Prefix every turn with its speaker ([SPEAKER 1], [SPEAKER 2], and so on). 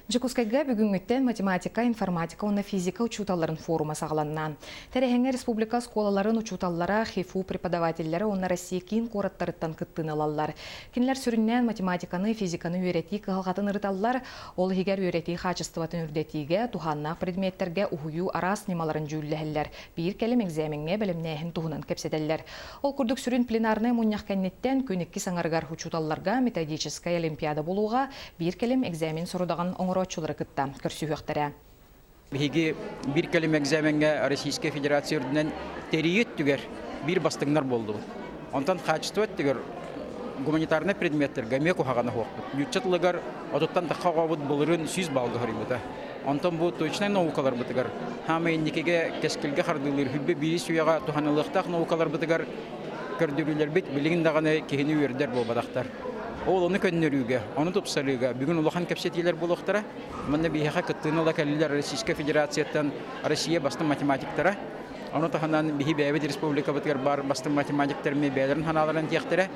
[SPEAKER 1] Жекускайга бүгүнгүттен математика, информатика, онна физика учуталарын форума сағаланнан. Тәрехеңе республика сколаларын учуталлара, ХИФУ преподавательлері онна Россия кейін қораттарыттан кыттын алалар. Кинлер сүріннен математиканы, физиканы үйрети кығалғатын ырыталлар, ол хигер үйрети қачыстыватын үрдетиге, туханнақ предметтерге ухую арас немаларын жүлләхіллер. Bir келем экзаменге білімнәйін туғынан кепседеллер. Ол күрдік сүрін пленарны мұннақ кәннеттен көніккі саңарғар учуталларға методическая олимпиада болуға bir келем экзамен сұрудаған оңырочылары кытта көрсүйіқтірі.
[SPEAKER 2] Биги bir келем экзаменге Российская Федерация үрдінен терейет түгер bir бастыңнар болды. Онтан қачысты өттігер гуманитарный предметтерге меку хағаны хоқпыт. Нүтчетлігер отыттан таққа қауыд болырын 100 балғы ғырымыда. Онтан бұл точный наукалар бұтығар. Хамы енекеге кескілге қардылыр. Хүлбе бейі сүйеға туханылықтақ наукалар бұтығар көрдірілер бет білігін дағаны кейіні өрдер бол бадақтар. Ол оны көннөрүгө, оны топсалыга, бүгүн улахан кепсетилер болуктара, мында бияха кыттыны каллилер Российская Федерацияттан Россия бастын математиктара, оны таханан бихи бәбет республика бытыр бар бастын математиктер ме бәлерин ханаларын тияктара.